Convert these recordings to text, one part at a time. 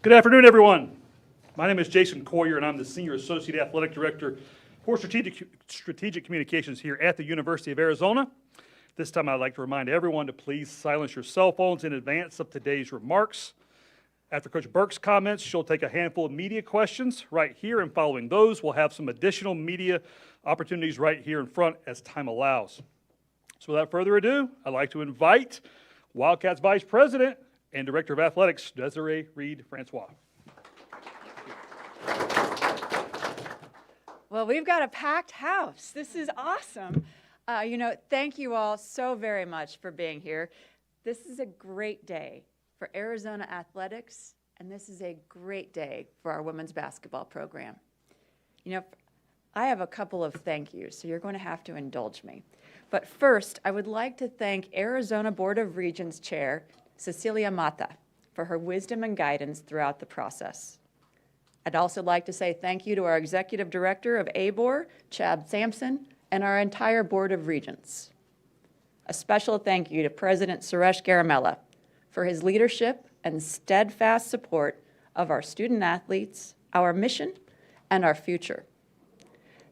Good afternoon, everyone. My name is Jason Coyer, and I'm the Senior Associate Athletic Director for Strategic Communications here at the University of Arizona. This time, I'd like to remind everyone to please silence your cell phones in advance of today's remarks. After Coach Burke's comments, she'll take a handful of media questions right here, and following those, we'll have some additional media opportunities right here in front as time allows. So without further ado, I'd like to invite Wildcats Vice President and Director of Athletics, Desiree Reed-Francois. Well, we've got a packed house. This is awesome. Thank you all so very much for being here. This is a great day for Arizona athletics, and this is a great day for our women's basketball program. I have a couple of thank yous, so you're going to have to indulge me. But first, I would like to thank Arizona Board of Regents Chair Cecilia Mata for her wisdom and guidance throughout the process. I'd also like to say thank you to our Executive Director of ABOR, Chad Sampson, and our entire Board of Regents. A special thank you to President Suresh Garamella for his leadership and steadfast support of our student athletes, our mission, and our future.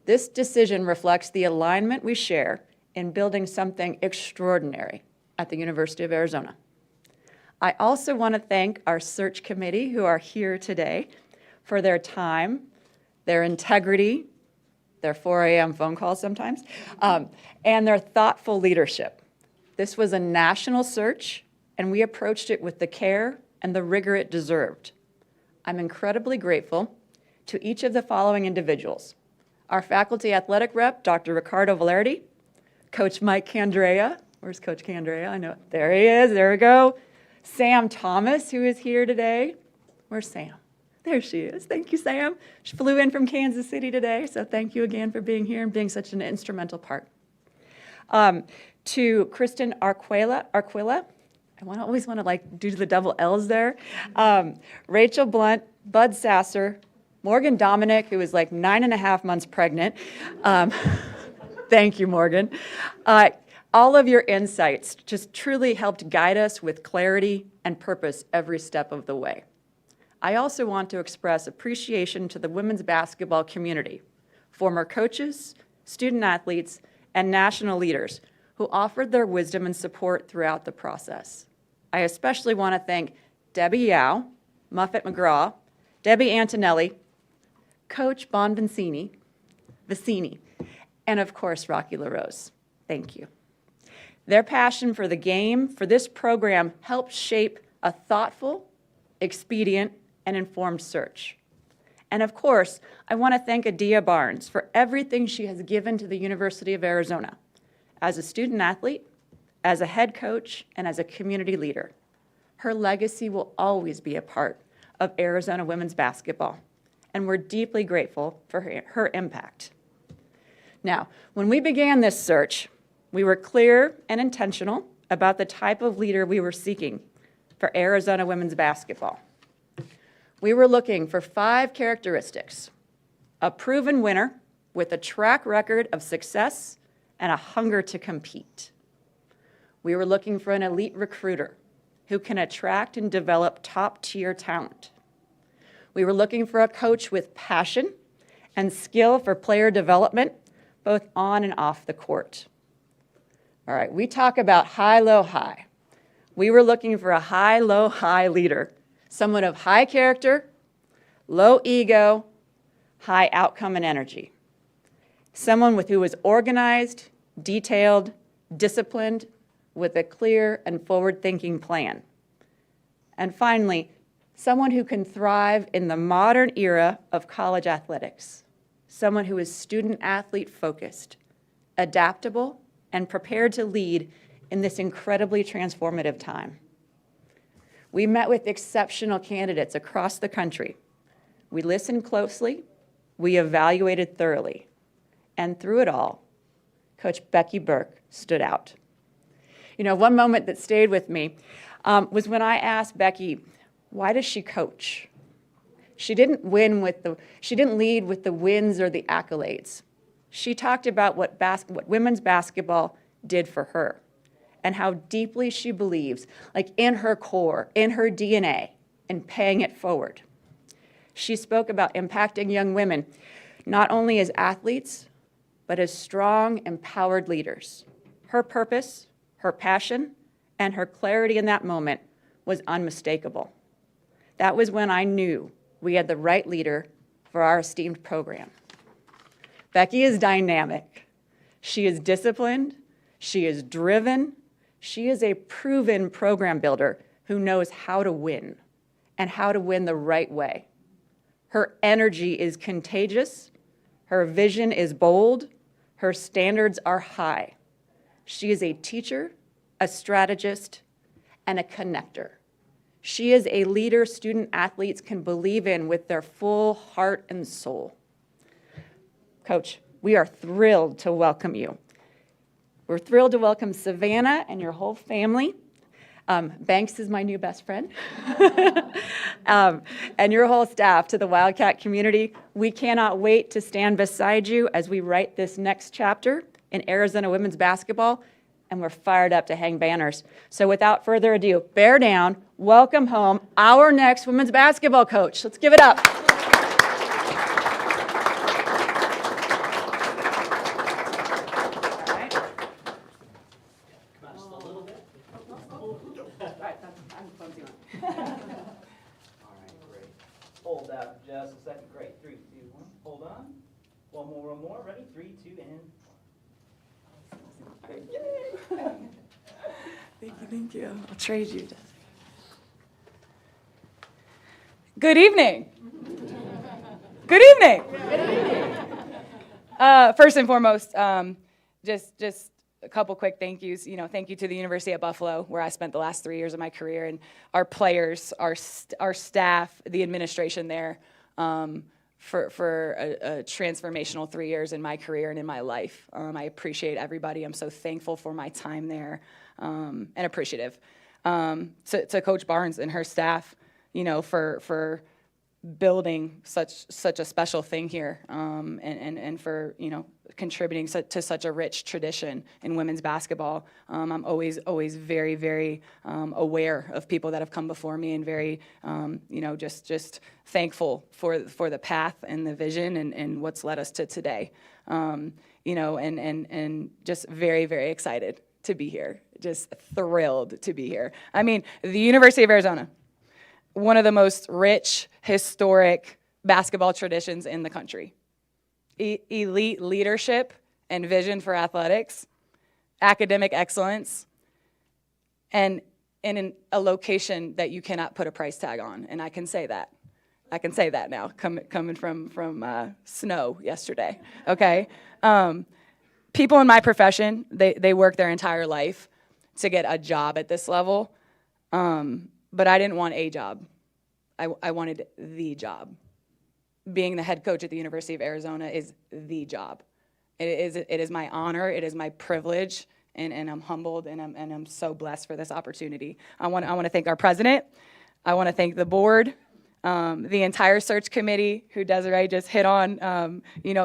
This decision reflects the alignment we share in building something extraordinary at the University of Arizona. I also want to thank our search committee who are here today for their time, their integrity, their 4 a.m. phone calls sometimes, and their thoughtful leadership. This was a national search, and we approached it with the care and the rigor it deserved. I'm incredibly grateful to each of the following individuals: our faculty athletic rep, Dr. Ricardo Valerdi, Coach Mike Candrea. Where's Coach Candrea? I know, there he is, there we go. Sam Thomas, who is here today. Where's Sam? There she is. Thank you, Sam. She flew in from Kansas City today, so thank you again for being here and being such an instrumental part. To Kristen Arquilla, I always want to do the double L's there. Rachel Blunt, Bud Sasser, Morgan Dominic, who was 9.5 months pregnant. Thank you, Morgan. All of your insights just truly helped guide us with clarity and purpose every step of the way. I also want to express appreciation to the women's basketball community, former coaches, student athletes, and national leaders who offered their wisdom and support throughout the process. I especially want to thank Debbie Yao, Muffet McGraw, Debbie Antonelli, Coach Bon Vicini, and of course, Rocky LaRose. Thank you. Their passion for the game, for this program, helped shape a thoughtful, expedient, and informed search. And of course, I want to thank Adia Barnes for everything she has given to the University of Arizona as a student athlete, as a head coach, and as a community leader. Her legacy will always be a part of Arizona women's basketball, and we're deeply grateful for her impact. Now, when we began this search, we were clear and intentional about the type of leader we were seeking for Arizona women's basketball. We were looking for 5 characteristics: a proven winner with a track record of success and a hunger to compete. We were looking for an elite recruiter who can attract and develop top-tier talent. We were looking for a coach with passion and skill for player development, both on and off the court. All right, we talk about high, low, high. We were looking for a high, low, high leader, someone of high character, low ego, high outcome and energy. Someone who was organized, detailed, disciplined, with a clear and forward-thinking plan. And finally, someone who can thrive in the modern era of college athletics. Someone who is student-athlete focused, adaptable, and prepared to lead in this incredibly transformative time. We met with exceptional candidates across the country. We listened closely, we evaluated thoroughly, and through it all, Coach Becky Burke stood out. You know, one moment that stayed with me was when I asked Becky, why does she coach? She didn't lead with the wins or the accolades. She talked about what women's basketball did for her and how deeply she believes, like in her core, in her DNA, in paying it forward. She spoke about impacting young women, not only as athletes, but as strong, empowered leaders. Her purpose, her passion, and her clarity in that moment was unmistakable. That was when I knew we had the right leader for our esteemed program. Becky is dynamic. She is disciplined. She is driven. She is a proven program builder who knows how to win and how to win the right way. Her energy is contagious. Her vision is bold. Her standards are high. She is a teacher, a strategist, and a connector. She is a leader student athletes can believe in with their full heart and soul. Coach, we are thrilled to welcome you. We're thrilled to welcome Savannah and your whole family. Banks is my new best friend. And your whole staff to the Wildcat community. We cannot wait to stand beside you as we write this next chapter in Arizona women's basketball, and we're fired up to hang banners. So without further ado, bear down, welcome home our next women's basketball coach. Let's give it up. Hold out just a second. Great. 3, 2, 1. Hold on. One more. Ready? 3, 2, and. Thank you. I'll trade you. Good evening. Good evening. First and foremost, just a couple quick thank yous. Thank you to the University at Buffalo, where I spent the last 3 years of my career, and our players, our staff, the administration there, for a transformational 3 years in my career and in my life. I appreciate everybody. I'm so thankful for my time there, and appreciative. To Coach Barnes and her staff, for building such a special thing here, and for contributing to such a rich tradition in women's basketball. I'm always very, very aware of people that have come before me, and very just thankful for the path and the vision and what's led us to today. And just very, very excited to be here. Just thrilled to be here. I mean, the University of Arizona, one of the most rich, historic basketball traditions in the country. Elite leadership and vision for athletics, academic excellence, and in a location that you cannot put a price tag on. And I can say that. I can say that now, coming from snow yesterday, okay? People in my profession, they work their entire life to get a job at this level, but I didn't want a job. I wanted the job. Being the head coach at the University of Arizona is the job. It is my honor, it is my privilege, and I'm humbled, and I'm so blessed for this opportunity. I want to thank our president. I want to thank the board, the entire search committee, who Desiree just hit on,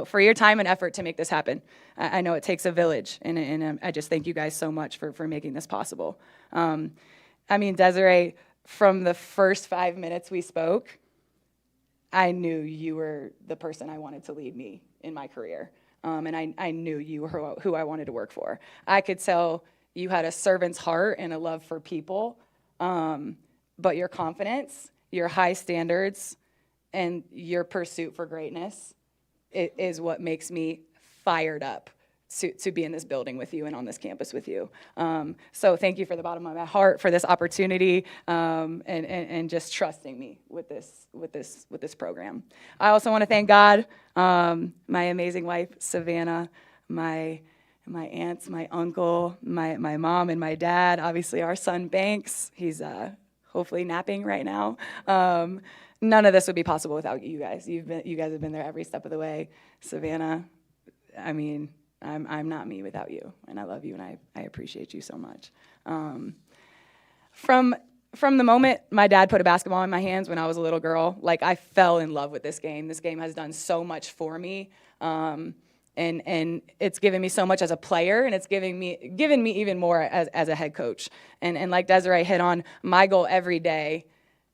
for your time and effort to make this happen. I know it takes a village, and I just thank you guys so much for making this possible. Desiree, from the first 5 minutes we spoke, I knew you were the person I wanted to lead me in my career. And I knew you were who I wanted to work for. I could tell you had a servant's heart and a love for people, but your confidence, your high standards, and your pursuit for greatness is what makes me fired up to be in this building with you and on this campus with you. So thank you for the bottom of my heart for this opportunity, and just trusting me with this program. I also want to thank God, my amazing wife Savannah, my my aunts, my uncle, my mom and my dad, obviously our son Banks, he's hopefully napping right now. None of this would be possible without you guys. You guys have been there every step of the way. Savannah, I mean, I'm not me without you, and I love you, and I appreciate you so much. From the moment my dad put a basketball in my hands when I was a little girl, like, I fell in love with this game. This game has done so much for me, and it's given me so much as a player, and it's given me even more as a head coach. And like Desiree hit on, my goal every day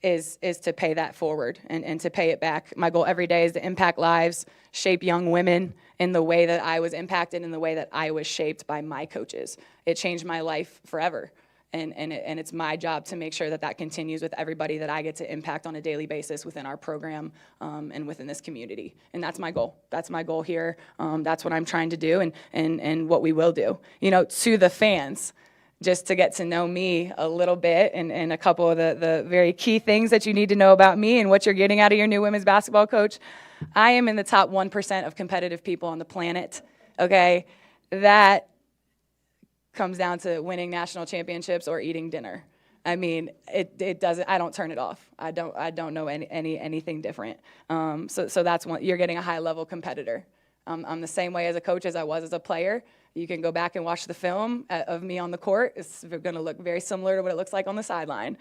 is to pay that forward and to pay it back. My goal every day is to impact lives, shape young women in the way that I was impacted, in the way that I was shaped by my coaches. It changed my life forever. And it's my job to make sure that that continues with everybody that I get to impact on a daily basis within our program and within this community. And that's my goal. That's my goal here. That's what I'm trying to do and what we will do. You know, to the fans, just to get to know me a little bit and a couple of the very key things that you need to know about me and what you're getting out of your new women's basketball coach. I am in the top 1% of competitive people on the planet, okay? That comes down to winning national championships or eating dinner. I mean, it doesn't, I don't turn it off. I don't know anything different. So that's one, you're getting a high level competitor. I'm the same way as a coach as I was as a player. You can go back and watch the film of me on the court. It's going to look very similar to what it looks like on the sideline.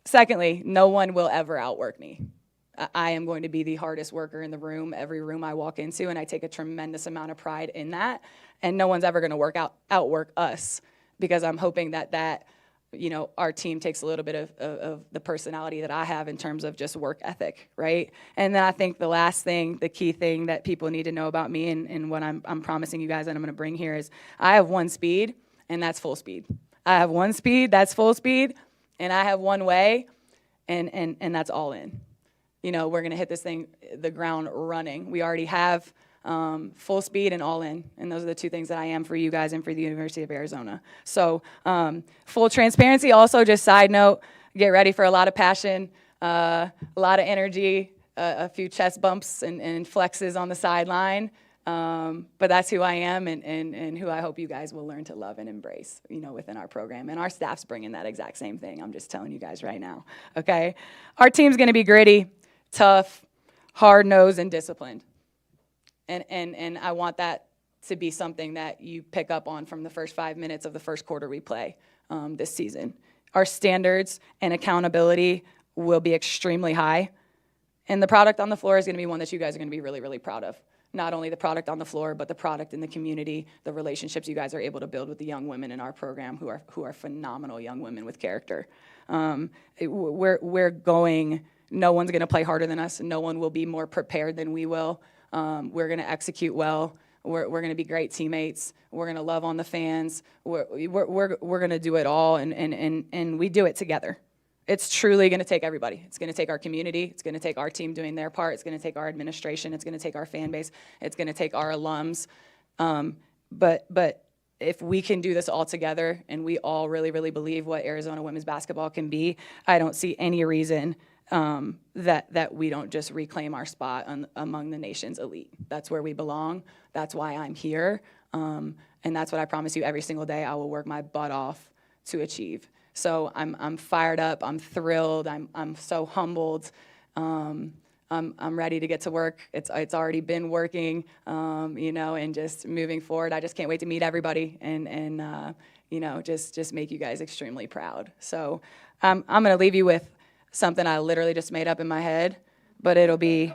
Secondly, no one will ever outwork me. I am going to be the hardest worker in the room, every room I walk into, and I take a tremendous amount of pride in that. And no one's ever going to outwork us, because I'm hoping that you know, our team takes a little bit of the personality that I have in terms of just work ethic, right? And then I think the last thing, the key thing that people need to know about me and what I'm promising you guys that I'm going to bring here is I have one speed, and that's full speed. I have one speed, that's full speed, and I have one way, and that's all in. You know, we're going to hit this thing, the ground running. We already have full speed and all in. And those are the two things that I am for you guys and for the University of Arizona. So full transparency. Also, just side note, get ready for a lot of passion, a lot of energy, a few chest bumps and flexes on the sideline. But that's who I am and who I hope you guys will learn to love and embrace, you know, within our program. And our staff's bringing that exact same thing. I'm just telling you guys right now, okay? Our team's going to be gritty, tough, hard-nosed, and disciplined. And I want that to be something that you pick up on from the first 5 minutes of the first quarter we play this season. Our standards and accountability will be extremely high. And the product on the floor is going to be one that you guys are going to be really, really proud of. Not only the product on the floor, but the product in the community, the relationships you guys are able to build with the young women in our program who are phenomenal young women with character. We're going, no one's going to play harder than us. No one will be more prepared than we will. We're going to execute well. We're going to be great teammates. We're going to love on the fans. We're going to do it all, and we do it together. It's truly going to take everybody. It's going to take our community. It's going to take our team doing their part. It's going to take our administration. It's going to take our fan base. It's going to take our alums. But if we can do this all together, and we all really, really believe what Arizona women's basketball can be, I don't see any reason that we don't just reclaim our spot among the nation's elite. That's where we belong. That's why I'm here. And that's what I promise you every single day I will work my butt off to achieve. So I'm fired up. I'm thrilled. I'm so humbled. I'm ready to get to work. It's already been working, you know, and just moving forward. I just can't wait to meet everybody and you know, just make you guys extremely proud. So I'm going to leave you with something I literally just made up in my head, but it'll be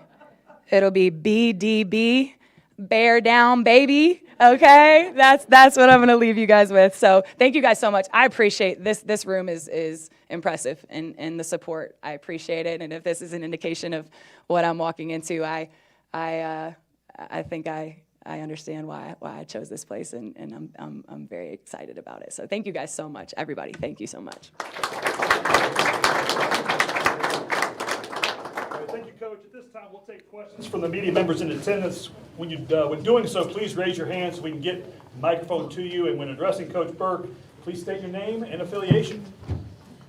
BDB, bear down, baby. Okay, that's what I'm going to leave you guys with. So thank you guys so much. I appreciate this. This room is impressive, and the support. I appreciate it. And if this is an indication of what I'm walking into, I think I understand why I chose this place, and I'm very excited about it. So thank you guys so much, everybody. Thank you so much. Thank you, Coach. At this time, we'll take questions from the media members in attendance. When doing so, please raise your hand so we can get the microphone to you. And when addressing Coach Burke, please state your name and affiliation.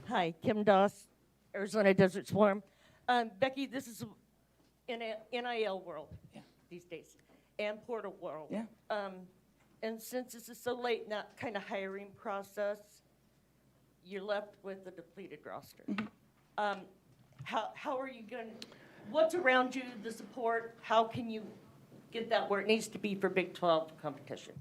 Hi, Kim Doss, Arizona Desert Swarm. Becky, this is in a NIL world these days, and portal world. Yeah. And since this is so late in that kind of hiring process, you're left with a depleted roster. How are you going to, what's around you, the support? How can you get that where it needs to be for Big 12 competition?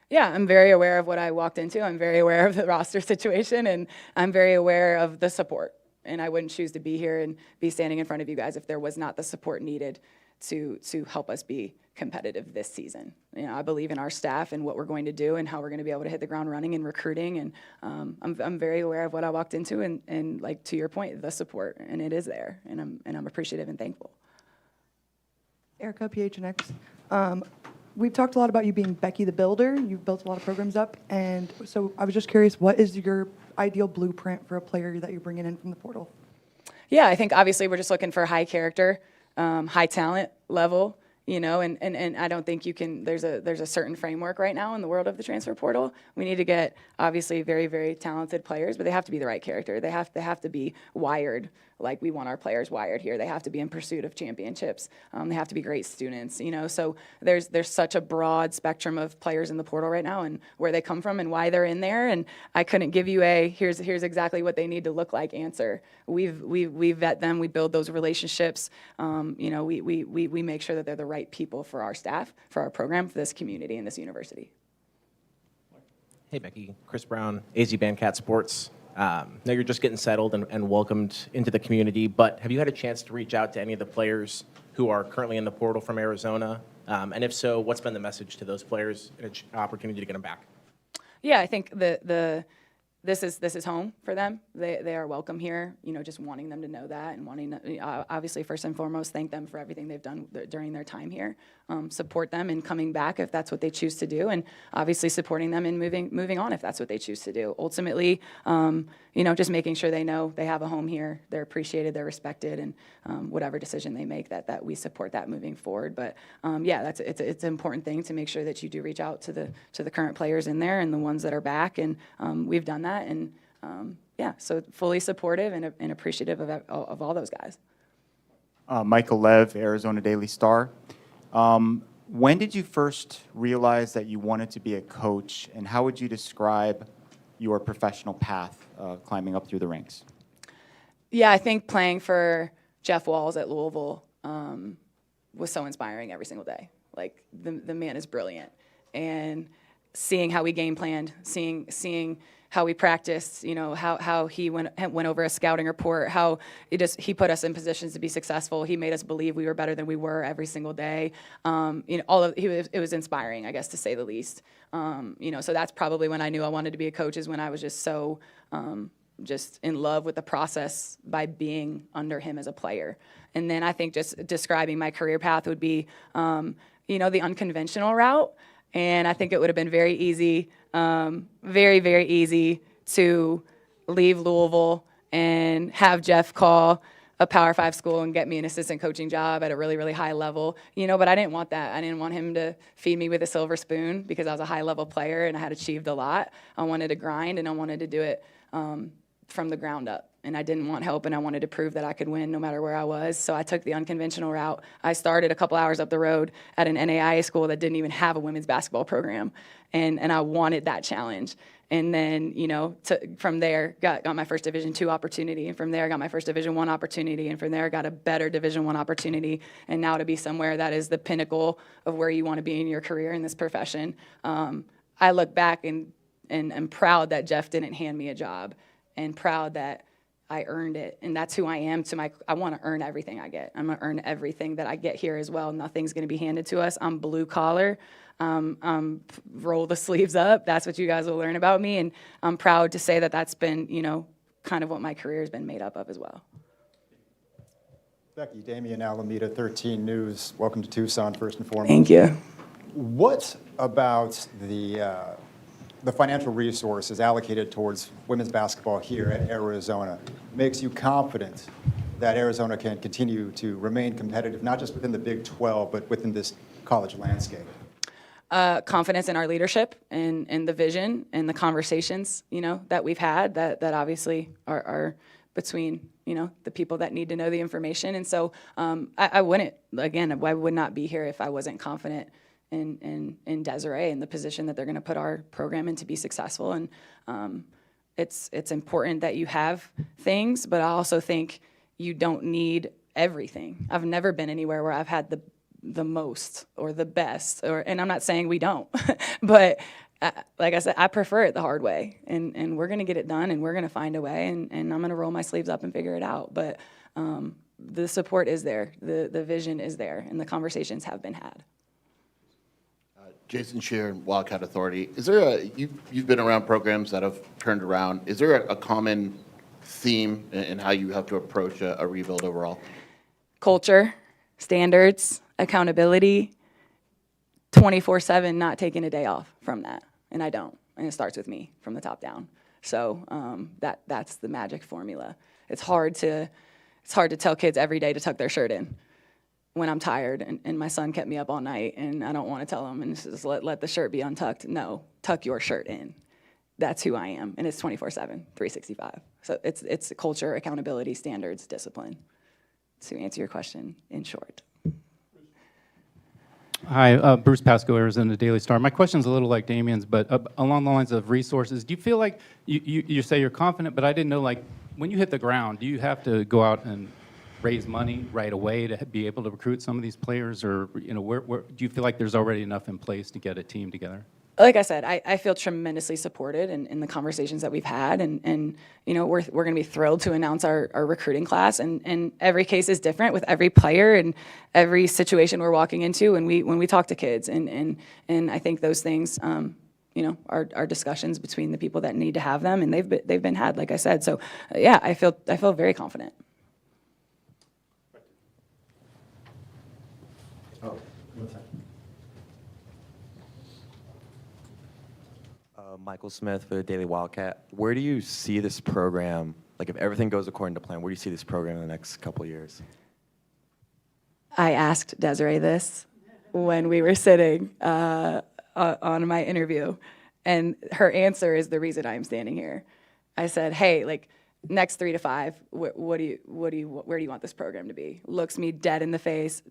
Yeah, I'm very aware of what I walked into. I'm very aware of the roster situation, and I'm very aware of the support. And I wouldn't choose to be here and be standing in front of you guys if there was not the support needed to help us be competitive this season. You know, I believe in our staff and what we're going to do and how we're going to be able to hit the ground running in recruiting. And I'm very aware of what I walked into, and like to your point, the support, and it is there, and I'm appreciative and thankful. Erica, PHNX. We've talked a lot about you being Becky the Builder. You've built a lot of programs up, and so I was just curious, what is your ideal blueprint for a player that you're bringing in from the portal? Yeah, I think obviously we're just looking for high character, high talent level, you know, and I don't think you can, there's a certain framework right now in the world of the transfer portal. We need to get obviously very, very talented players, but they have to be the right character. They have to be wired like we want our players wired here. They have to be in pursuit of championships. They have to be great students, you know. So there's such a broad spectrum of players in the portal right now, and where they come from and why they're in there. And I couldn't give you a here's exactly what they need to look like answer. We vet them. We build those relationships. You know, we make sure that they're the right people for our staff, for our program, for this community and this university. Hey, Becky. Chris Brown, AZ Bandcat Sports. Now you're just getting settled and welcomed into the community, but have you had a chance to reach out to any of the players who are currently in the portal from Arizona? And if so, what's been the message to those players and an opportunity to get them back? Yeah, I think this is home for them. They are welcome here. You know, just wanting them to know that, and wanting to, obviously first and foremost, thank them for everything they've done during their time here. Support them in coming back if that's what they choose to do, and obviously supporting them in moving on if that's what they choose to do. Ultimately, you know, just making sure they know they have a home here, they're appreciated, they're respected, and whatever decision they make, that we support that moving forward. But yeah, it's an important thing to make sure that you do reach out to the current players in there and the ones that are back, and we've done that, and yeah, so fully supportive and appreciative of all those guys. Michael Lev, Arizona Daily Star. When did you first realize that you wanted to be a coach, and how would you describe your professional path climbing up through the ranks? Yeah, I think playing for Jeff Walls at Louisville was so inspiring every single day. Like, the man is brilliant. And seeing how we game planned, seeing how we practiced, you know, how he went over a scouting report, how he put us in positions to be successful. He made us believe we were better than we were every single day. You know, it was inspiring, I guess, to say the least. You know, so that's probably when I knew I wanted to be a coach, is when I was just so just in love with the process by being under him as a player. And then I think just describing my career path would be, you know, the unconventional route. And I think it would have been very easy, very, very easy to leave Louisville and have Jeff call a Power 5 school and get me an assistant coaching job at a really, really high level. You know, but I didn't want that. I didn't want him to feed me with a silver spoon because I was a high-level player and I had achieved a lot. I wanted to grind, and I wanted to do it from the ground up. And I didn't want help, and I wanted to prove that I could win no matter where I was. So I took the unconventional route. I started a couple hours up the road at an NAIA school that didn't even have a women's basketball program, and I wanted that challenge. And then, you know, from there, got my first Division II opportunity, and from there, got my first Division I opportunity, and from there, got a better Division I opportunity, and now to be somewhere that is the pinnacle of where you want to be in your career in this profession. I look back and am proud that Jeff didn't hand me a job, and proud that I earned it, and that's who I am. I want to earn everything I get. I'm going to earn everything that I get here as well. Nothing's going to be handed to us. I'm blue collar. Roll the sleeves up. That's what you guys will learn about me, and I'm proud to say that that's been, you know, kind of what my career has been made up of as well. Becky, Damian Alameda, 13 News. Welcome to Tucson, first and foremost. Thank you. What about the financial resources allocated towards women's basketball here at Arizona makes you confident that Arizona can continue to remain competitive, not just within the Big 12, but within this college landscape? Confidence in our leadership and the vision and the conversations, you know, that we've had that obviously are between, you know, the people that need to know the information. And so I would not be here if I wasn't confident in Desiree and the position that they're going to put our program in to be successful. And it's important that you have things, but I also think you don't need everything. I've never been anywhere where I've had the most or the best, and I'm not saying we don't, but like I said, I prefer it the hard way, and we're going to get it done, and we're going to find a way, and I'm going to roll my sleeves up and figure it out. But the support is there, the vision is there, and the conversations have been had. Jason Shear, Wildcat Authority. Is there you've been around programs that have turned around. Is there a common theme in how you have to approach a rebuild overall? Culture, standards, accountability, 24/7, not taking a day off from that. And I don't. And it starts with me from the top down. So that's the magic formula. It's hard to tell kids every day to tuck their shirt in when I'm tired and my son kept me up all night and I don't want to tell him and just let the shirt be untucked. No, tuck your shirt in. That's who I am. And it's 24/7, 365. So it's culture, accountability, standards, discipline. To answer your question in short. Hi, Bruce Pasco, Arizona Daily Star. My question's a little like Damien's, but along the lines of resources. Do you feel like you say you're confident, but I didn't know, like, when you hit the ground, do you have to go out and raise money right away to be able to recruit some of these players, or where do you feel like there's already enough in place to get a team together? Like I said, I feel tremendously supported in the conversations that we've had, and we're going to be thrilled to announce our recruiting class, and every case is different with every player and every situation we're walking into when we talk to kids, and I think those things are discussions between the people that need to have them, and they've been had, like I said. So yeah, I feel very confident. Oh, one second. Michael Smith for the Daily Wildcat. Where do you see this program, like if everything goes according to plan, where do you see this program in the next couple of years? I asked Desiree this when we were sitting on my interview, and her answer is the reason I'm standing here. I said, hey, like, next 3 to 5, where do you want this program to be? Looks me dead in the face,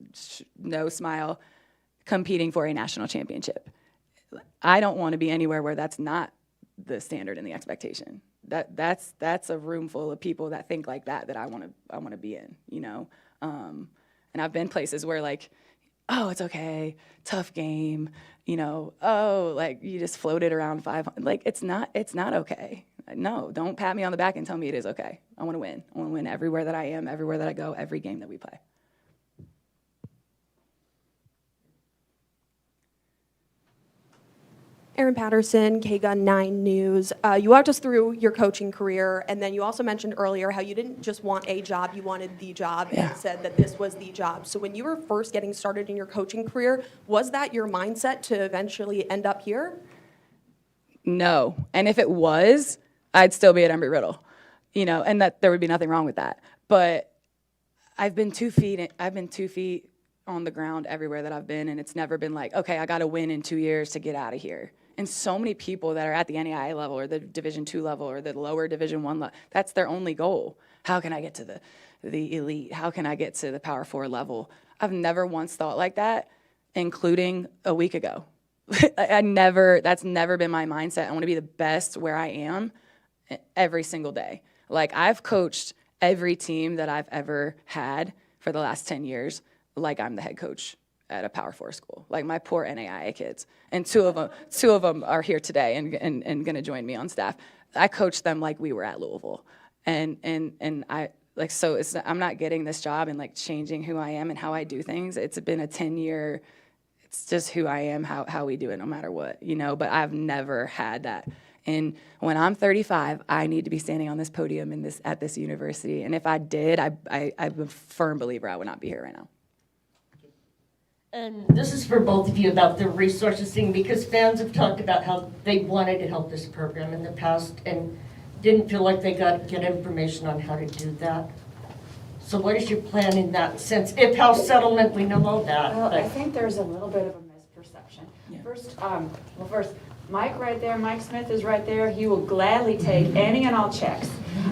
no smile, competing for a national championship. I don't want to be anywhere where that's not the standard and the expectation. That's a room full of people that think like that I want to be in, And I've been places where, like, oh, it's okay, tough game, oh, like, you just floated around 500. Like, it's not okay. No, don't pat me on the back and tell me it is okay. I want to win. I want to win everywhere that I am, everywhere that I go, every game that we play. Erin Patterson, KGUN 9 News. You walked us through your coaching career, and then you also mentioned earlier how you didn't just want a job, you wanted the job, and said that this was the job. So when you were first getting started in your coaching career, was that your mindset to eventually end up here? No, and if it was, I'd still be at Embry-Riddle, and that there would be nothing wrong with that. But I've been 2 feet on the ground everywhere that I've been, and it's never been like, okay, I got to win in 2 years to get out of here. And so many people that are at the NAIA level or the Division II level or the lower Division I level, that's their only goal. How can I get to the elite? How can I get to the Power 4 level? I've never once thought like that, including a week ago. That's never been my mindset. I want to be the best where I am every single day. Like, I've coached every team that I've ever had for the last 10 years like I'm the head coach at a Power 4 school. Like, my poor NAIA kids. And two of them are here today and going to join me on staff. I coached them like we were at Louisville. And I, like, so I'm not getting this job and, like, changing who I am and how I do things. It's been a 10-year, it's just who I am, how we do it no matter what, but I've never had that. And when I'm 35, I need to be standing on this podium at this university. And if I did, I'm a firm believer I would not be here right now. And this is for both of you about the resources thing, because fans have talked about how they wanted to help this program in the past and didn't feel like they get information on how to do that. So what is your plan in that sense? If house settlement, we know all that. Well, I think there's a little bit of a misperception. Yeah. First, Mike right there, Mike Smith is right there. He will gladly take any and all checks.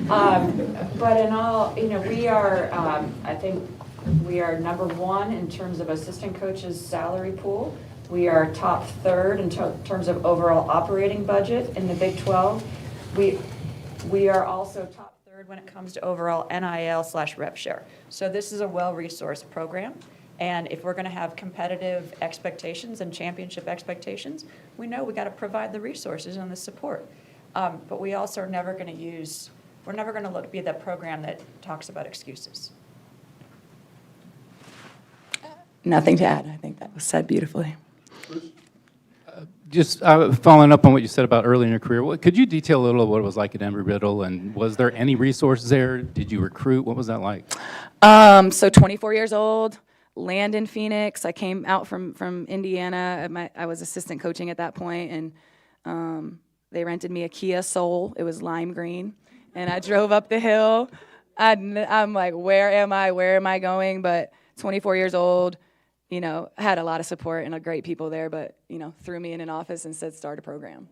But in all, we are, I think we are number 1 in terms of assistant coaches salary pool. We are top third in terms of overall operating budget in the Big 12. We are also top third when it comes to overall NIL/rev share. So this is a well-resourced program. And if we're going to have competitive expectations and championship expectations, we know we got to provide the resources and the support. But we also are never going to we're never going to be that program that talks about excuses. Nothing to add. I think that was said beautifully. Just following up on what you said about early in your career, could you detail a little what it was like at Embry-Riddle, and was there any resources there? Did you recruit? What was that like? So 24 years old, land in Phoenix. I came out from Indiana. I was assistant coaching at that point, and they rented me a Kia Soul. It was lime green, and I drove up the hill. I'm like, where am I? Where am I going? But 24 years old, you know, had a lot of support and great people there, but, you know, threw me in an office and said, start a program.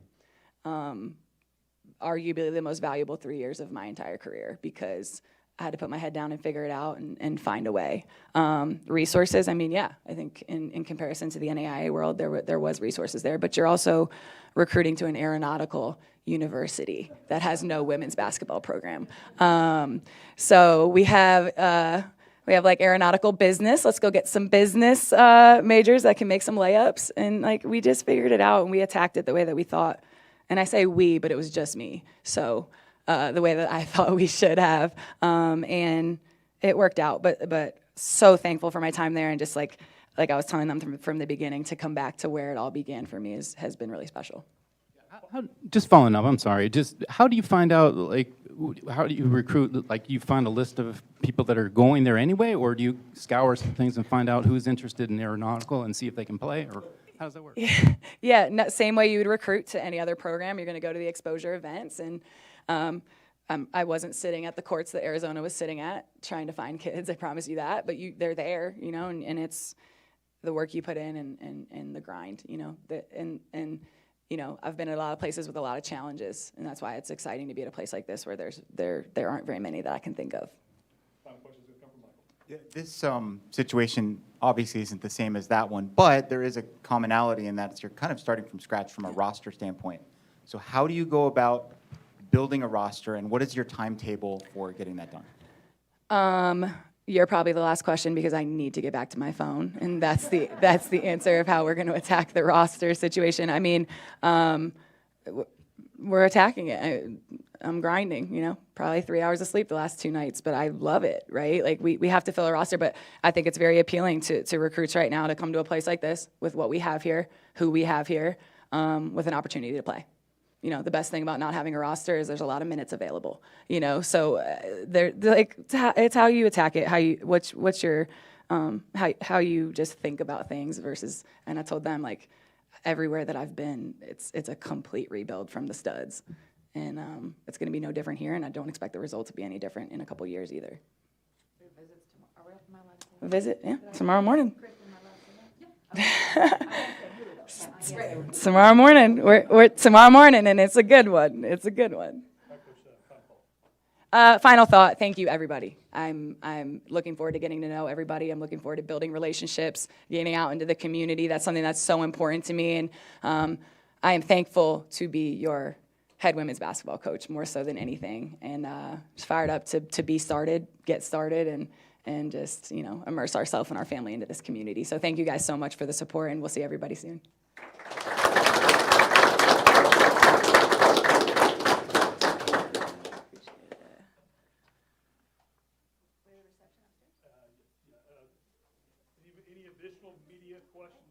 Arguably the most valuable 3 years of my entire career, because I had to put my head down and figure it out and find a way. Resources, I mean, yeah, I think in comparison to the NAIA world, there was resources there, but you're also recruiting to an aeronautical university that has no women's basketball program. So we have like aeronautical business. Let's go get some business majors that can make some layups. And like, we just figured it out and we attacked it the way that we thought. And I say we, but it was just me. So the way that I thought we should have. And it worked out, but so thankful for my time there. And just like I was telling them from the beginning, to come back to where it all began for me has been really special. Just following up, I'm sorry. Just how do you find out, like, how do you recruit? Like, you find a list of people that are going there anyway, or do you scour some things and find out who's interested in aeronautical and see if they can play, or how does that work? Yeah, same way you would recruit to any other program. You're going to go to the exposure events, and I wasn't sitting at the courts that Arizona was sitting at trying to find kids. I promise you that. But they're there, you know, and it's the work you put in and the grind, you know, and you know, I've been at a lot of places with a lot of challenges, and that's why it's exciting to be at a place like this where there aren't very many that I can think of. Final question is going to come from Michael. Yeah, this situation obviously isn't the same as that one, but there is a commonality in that you're kind of starting from scratch from a roster standpoint. So how do you go about building a roster, and what is your timetable for getting that done? You're probably the last question, because I need to get back to my phone, and that's the answer of how we're going to attack the roster situation. I mean, we're attacking it. I'm grinding, you know, probably 3 hours of sleep the last 2 nights, but I love it, right? Like, we have to fill a roster, but I think it's very appealing to recruits right now to come to a place like this with what we have here, who we have here, with an opportunity to play. You know, the best thing about not having a roster is there's a lot of minutes available, you know, so they're like, it's how you attack it, what's your, how you just think about things versus, and I told them, like, everywhere that I've been, it's a complete rebuild from the studs. And it's going to be no different here, and I don't expect the result to be any different in a couple years either. Visit, yeah, tomorrow morning. Tomorrow morning, we're tomorrow morning, and it's a good one. It's a good one. Final thought. Thank you, everybody. I'm looking forward to getting to know everybody. I'm looking forward to building relationships, getting out into the community. That's something that's so important to me, and I am thankful to be your head women's basketball coach more so than anything, and just fired up to get started, and just, you know, immerse ourselves and our family into this community. So thank you guys so much for the support, and we'll see everybody soon. Any additional media questions?